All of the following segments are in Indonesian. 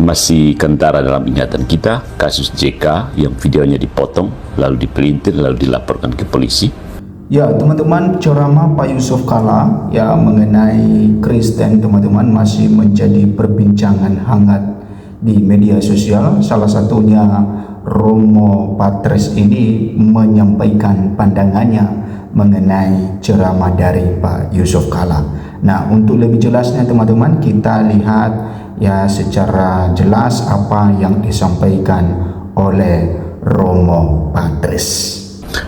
Masih kentara dalam ingatan kita kasus JK yang videonya dipotong lalu dipelintir lalu dilaporkan ke polisi. Ya teman-teman, ceramah Pak Yusuf Kalla ya mengenai Kristen teman-teman masih menjadi perbincangan hangat di media sosial. Salah satunya Romo Patres ini menyampaikan pandangannya mengenai ceramah dari Pak Yusuf Kalla. Nah, untuk lebih jelasnya teman-teman, kita lihat ya secara jelas apa yang disampaikan oleh Romo Patres.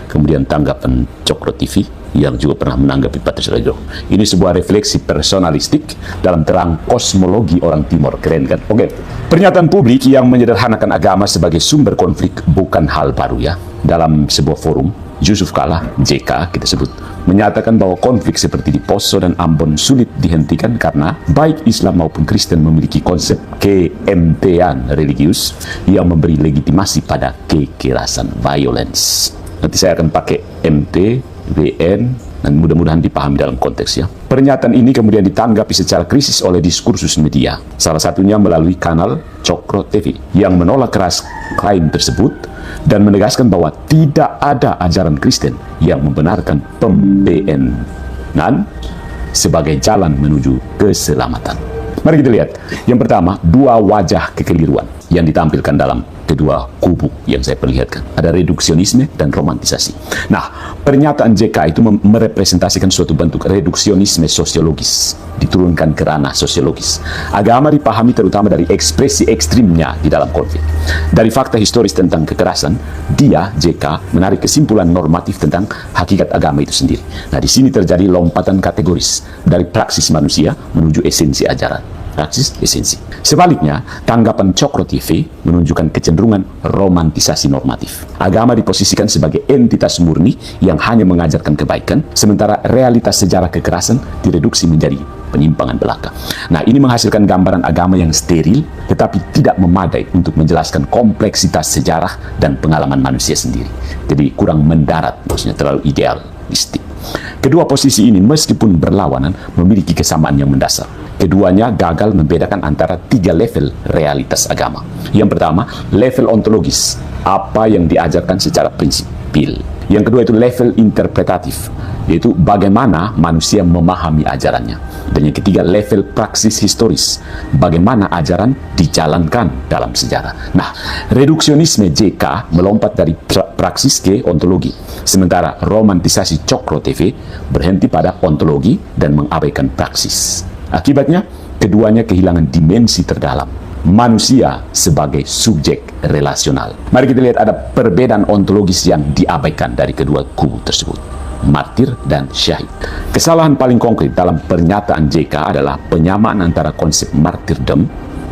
Kemudian tanggapan Cokro TV yang juga pernah menanggapi Patres Radio. Ini sebuah refleksi personalistik dalam terang kosmologi orang Timur. Keren kan? Oke. Pernyataan publik yang menyederhanakan agama sebagai sumber konflik bukan hal baru ya. Dalam sebuah forum, Yusuf Kalla, JK kita sebut, menyatakan bahwa konflik seperti di Poso dan Ambon sulit dihentikan karena baik Islam maupun Kristen memiliki konsep KMT-an religius yang memberi legitimasi pada kekerasan, violence. Nanti saya akan pakai MT, WN, dan mudah-mudahan dipahami dalam konteksnya. Pernyataan ini kemudian ditanggapi secara krisis oleh diskursus media, salah satunya melalui kanal Cokro TV yang menolak keras klaim tersebut dan menegaskan bahwa tidak ada ajaran Kristen yang membenarkan pembenaran sebagai jalan menuju keselamatan. Mari kita lihat. Yang pertama, dua wajah kekeliruan yang ditampilkan dalam kedua kubu yang saya perlihatkan. Ada reduksionisme dan romantisasi. Nah, pernyataan JK itu merepresentasikan suatu bentuk reduksionisme sosiologis, diturunkan ke ranah sosiologis. Agama dipahami terutama dari ekspresi ekstrimnya di dalam konflik. Dari fakta historis tentang kekerasan, dia, JK, menarik kesimpulan normatif tentang hakikat agama itu sendiri. Nah, di sini terjadi lompatan kategoris dari praksis manusia menuju esensi ajaran. Praksis esensi. Sebaliknya, tanggapan Cokro TV menunjukkan kecenderungan romantisasi normatif. Agama diposisikan sebagai entitas murni yang hanya mengajarkan kebaikan, sementara realitas sejarah kekerasan direduksi menjadi penyimpangan belaka. Nah, ini menghasilkan gambaran agama yang steril, tetapi tidak memadai untuk menjelaskan kompleksitas sejarah dan pengalaman manusia sendiri. Jadi kurang mendarat, maksudnya terlalu idealistik. Kedua posisi ini meskipun berlawanan memiliki kesamaan yang mendasar. Keduanya gagal membedakan antara tiga level realitas agama. Yang pertama, level ontologis, apa yang diajarkan secara prinsipil. Yang kedua itu level interpretatif, yaitu bagaimana manusia memahami ajarannya. Dan yang ketiga, level praksis historis, bagaimana ajaran dijalankan dalam sejarah. Nah, reduksionisme JK melompat dari praksis ke ontologi, sementara romantisasi Cokro TV berhenti pada ontologi dan mengabaikan praksis. Akibatnya, keduanya kehilangan dimensi terdalam manusia sebagai subjek relasional. Mari kita lihat ada perbedaan ontologis yang diabaikan dari kedua kubu tersebut, martir dan syahid. Kesalahan paling konkret dalam pernyataan JK adalah penyamaan antara konsep martirdom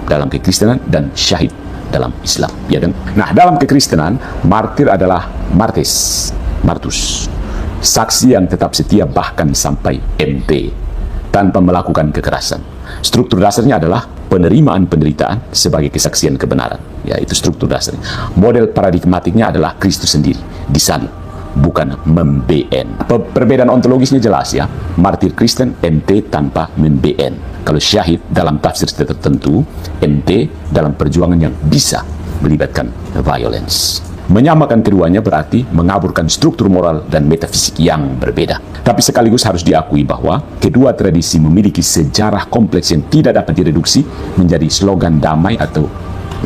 dalam kekristenan dan syahid dalam Islam, ya kan? Nah, dalam kekristenan, martir adalah martus, saksi yang tetap setia bahkan sampai MT tanpa melakukan kekerasan. Struktur dasarnya adalah penerimaan penderitaan sebagai kesaksian kebenaran. Ya, itu struktur dasarnya. Model paradigmatiknya adalah Kristus sendiri disalib, bukan membn. Perbedaan ontologisnya jelas ya. Martir Kristen MT tanpa membn. Kalau syahid dalam tafsir tertentu, MT dalam perjuangan yang bisa melibatkan violence. Menyamakan keduanya berarti mengaburkan struktur moral dan metafisik yang berbeda. Tapi sekaligus harus diakui bahwa kedua tradisi memiliki sejarah kompleks yang tidak dapat direduksi menjadi slogan damai atau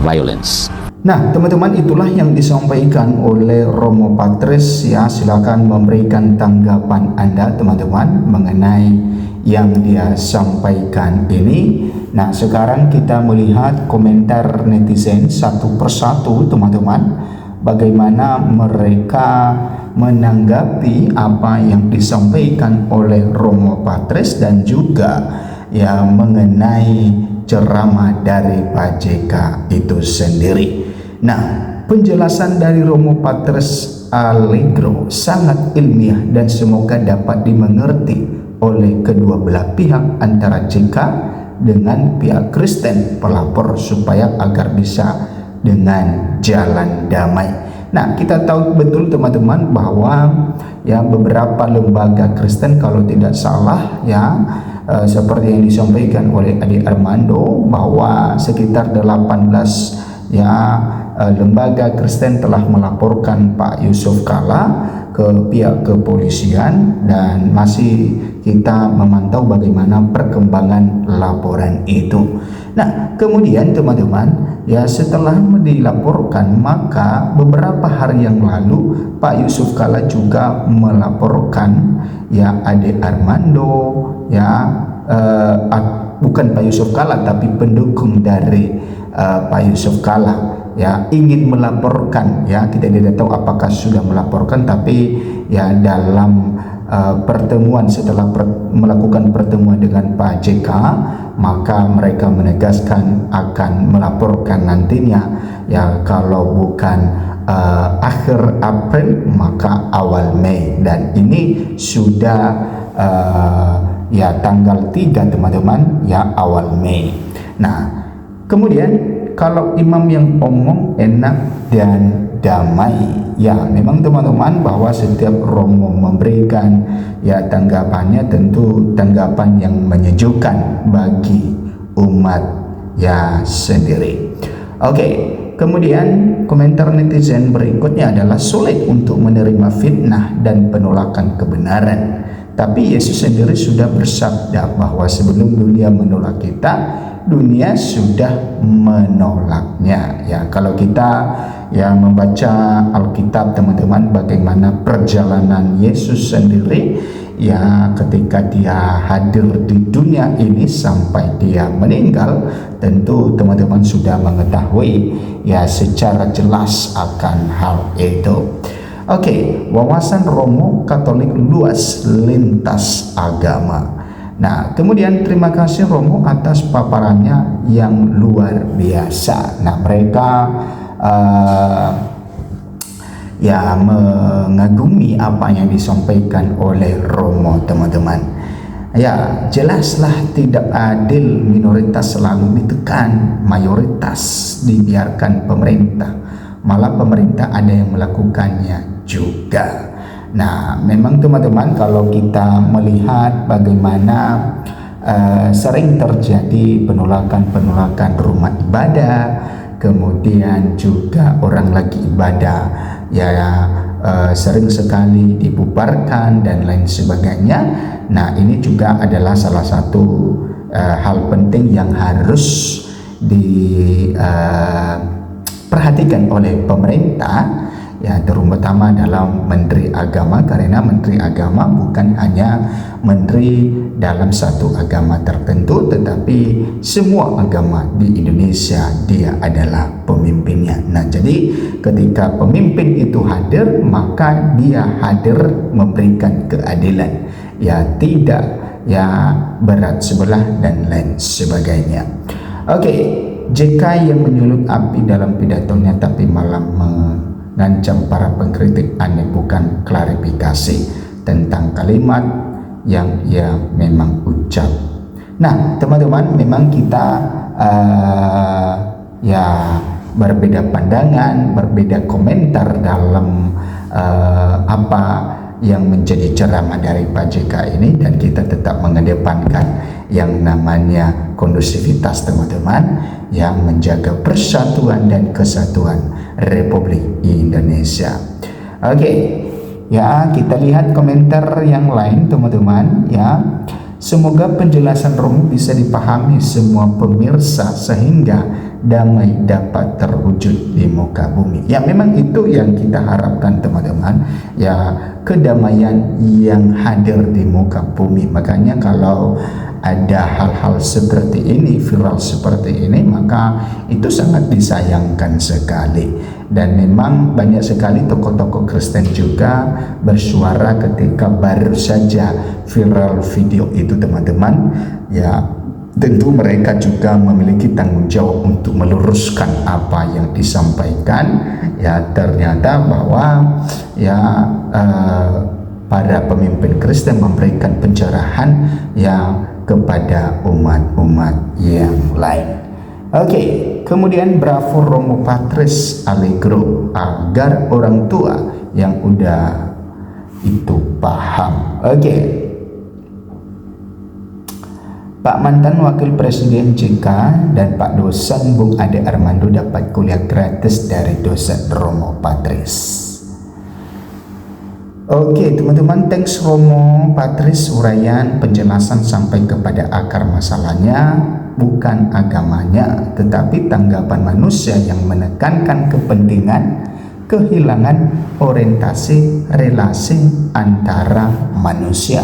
violence. Nah, teman-teman, itulah yang disampaikan oleh Romo Patres ya. Silakan memberikan tanggapan Anda teman-teman mengenai yang dia sampaikan ini. Nah, sekarang kita melihat komentar netizen satu persatu teman-teman, bagaimana mereka menanggapi apa yang disampaikan oleh Romo Patres dan juga ya mengenai ceramah dari Pak JK itu sendiri. Nah, penjelasan dari Romo Patres Allegro sangat ilmiah dan semoga dapat dimengerti oleh kedua belah pihak antara JK dengan pihak Kristen pelapor supaya agar bisa dengan jalan damai. Nah, kita tahu betul teman-teman bahwa ya beberapa lembaga Kristen kalau tidak salah ya seperti yang disampaikan oleh Adik Armando bahwa sekitar 18 lembaga Kristen telah melaporkan Pak Yusuf Kalla ke pihak kepolisian, dan masih kita memantau bagaimana perkembangan laporan itu. Nah, kemudian teman-teman, setelah dilaporkan, maka beberapa hari yang lalu Pak Yusuf Kalla juga melaporkan Adik Armando, bukan Pak Yusuf Kalla tapi pendukung dari Pak Yusuf Kalla ingin melaporkan, kita tidak tahu apakah sudah melaporkan, tapi dalam pertemuan, setelah melakukan pertemuan dengan Pak JK, maka mereka menegaskan akan melaporkan nantinya, kalau bukan akhir April maka awal Mei, dan ini sudah tanggal 3 teman-teman, awal Mei. Nah, kemudian kalau imam yang omong enak dan damai, memang teman-teman, bahwa setiap romo memberikan tanggapannya tentu tanggapan yang menyejukkan bagi umat sendiri. Oke, kemudian komentar netizen berikutnya adalah sulit untuk menerima fitnah dan penolakan kebenaran. Tapi Yesus sendiri sudah bersabda bahwa sebelum dunia menolak kita, dunia sudah menolaknya. Kalau kita membaca Alkitab teman-teman, bagaimana perjalanan Yesus sendiri ketika dia hadir di dunia ini sampai dia meninggal, tentu teman-teman sudah mengetahui secara jelas akan hal itu. Oke, wawasan Romo Katolik luas lintas agama. Nah, kemudian terima kasih Romo atas paparannya yang luar biasa. Nah, mereka mengagumi apa yang disampaikan oleh Romo, teman-teman. Jelaslah tidak adil minoritas selalu ditekan, mayoritas dibiarkan pemerintah. Malah pemerintah ada yang melakukannya juga. Nah, memang teman-teman, kalau kita melihat bagaimana sering terjadi penolakan rumah ibadah, kemudian juga orang lagi ibadah sering sekali dibubarkan dan lain sebagainya. Nah, ini juga adalah salah satu hal penting yang harus diperhatikan oleh pemerintah, terutama dalam Menteri Agama, karena Menteri Agama bukan hanya menteri dalam satu agama tertentu, tetapi semua agama di Indonesia dia adalah pemimpinnya. Nah, jadi ketika pemimpin itu hadir, maka dia hadir memberikan keadilan, tidak berat sebelah dan lain sebagainya. Oke, JK yang menyulut api dalam pidatonya tapi malah mengancam para pengkritik aneh, bukan klarifikasi tentang kalimat yang ia memang ucap. Nah, teman-teman, memang kita berbeda pandangan, berbeda komentar dalam apa yang menjadi ceramah dari Pak JK ini, dan kita tetap mengedepankan yang namanya kondusivitas, teman-teman, yang menjaga persatuan dan kesatuan Republik Indonesia. Oke, kita lihat komentar yang lain, teman-teman. Semoga penjelasan Romo bisa dipahami semua pemirsa sehingga damai dapat terwujud di muka bumi. Memang itu yang kita harapkan, teman-teman. Kedamaian yang hadir di muka bumi. Makanya kalau ada hal-hal seperti ini, viral seperti ini, maka itu sangat disayangkan sekali. Dan memang banyak sekali tokoh-tokoh Kristen juga bersuara ketika baru saja viral video itu, teman-teman. Tentu mereka juga memiliki tanggung jawab untuk meluruskan apa yang disampaikan. Ternyata bahwa para pemimpin Kristen memberikan pencerahan kepada umat-umat yang lain. Oke, kemudian bravo Romo Patris Allegro agar orang tua yang udah itu paham. Pak mantan Wakil Presiden JK dan Pak dosen Bung Ade Armando dapat kuliah gratis dari dosen Romo Patris. Oke teman-teman, thanks Romo Patris uraian penjelasan sampai kepada akar masalahnya, bukan agamanya tetapi tanggapan manusia yang menekankan kepentingan kehilangan orientasi relasi antara manusia.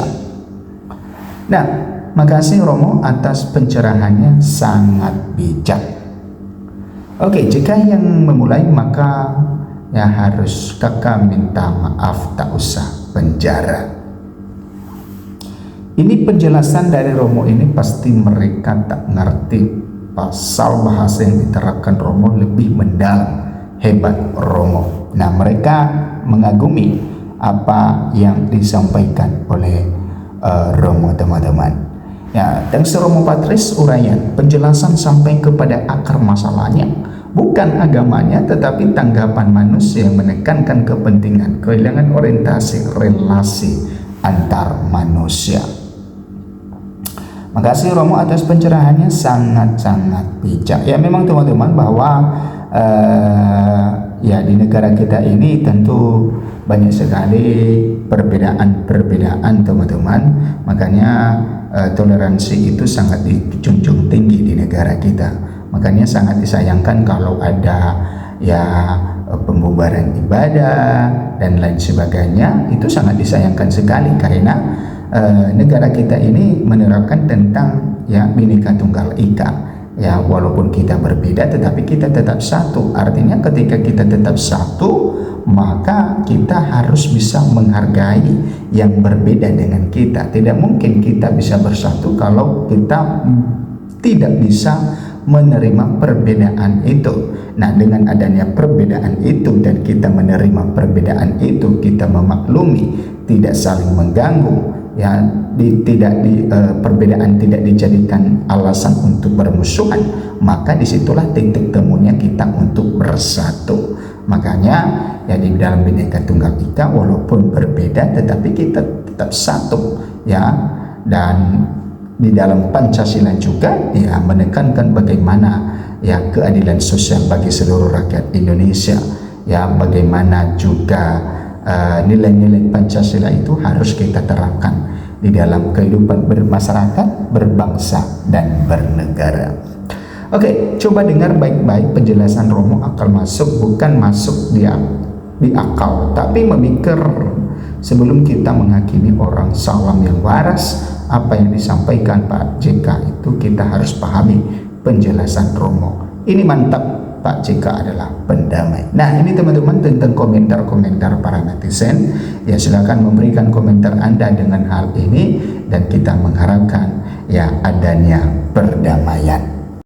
Nah, makasih Romo atas pencerahannya, sangat bijak. Oke, jika yang memulai maka ya harus kakak minta maaf, tak usah penjara. Ini penjelasan dari Romo ini pasti mereka tak ngerti pasal bahasa yang diterapkan Romo lebih mendalam. Hebat Romo. Nah, mereka mengagumi apa yang disampaikan oleh Romo teman-teman. Ya, dan Romo Patris uraian penjelasan sampai kepada akar masalahnya, bukan agamanya tetapi tanggapan manusia yang menekankan kepentingan kehilangan orientasi relasi antar manusia. Makasih Romo atas pencerahannya, sangat-sangat bijak. Ya memang teman-teman bahwa ya di negara kita ini tentu banyak sekali perbedaan teman-teman. Makanya toleransi itu sangat dijunjung tinggi di negara kita. Makanya sangat disayangkan kalau ada ya pembubaran ibadah dan lain sebagainya. Itu sangat disayangkan sekali karena negara kita ini menerapkan tentang ya Bhinneka Tunggal Ika. Ya walaupun kita berbeda tetapi kita tetap satu. Artinya ketika kita tetap satu maka kita harus bisa menghargai yang berbeda dengan kita. Tidak mungkin kita bisa bersatu kalau kita tidak bisa menerima perbedaan itu. Nah, dengan adanya perbedaan itu dan kita menerima perbedaan itu, kita memaklumi, tidak saling mengganggu, ya perbedaan tidak dijadikan alasan untuk bermusuhan, maka disitulah titik temunya kita untuk bersatu. Makanya ya di dalam Bhinneka Tunggal Ika walaupun berbeda tetapi kita tetap satu, ya. Dan di dalam Pancasila juga ya menekankan bagaimana ya keadilan sosial bagi seluruh rakyat Indonesia, ya bagaimana juga nilai-nilai Pancasila itu harus kita terapkan di dalam kehidupan bermasyarakat, berbangsa, dan bernegara. Oke, coba dengar baik-baik penjelasan Romo akal masuk, bukan masuk di akal, tapi memikir sebelum kita menghakimi orang salam yang waras. Apa yang disampaikan Pak JK itu kita harus pahami penjelasan Romo. Ini mantap, Pak JK adalah pendamai. Nah ini teman-teman tentang komentar-komentar para netizen. Ya silakan memberikan komentar Anda dengan hal ini dan kita mengharapkan ya adanya perdamaian.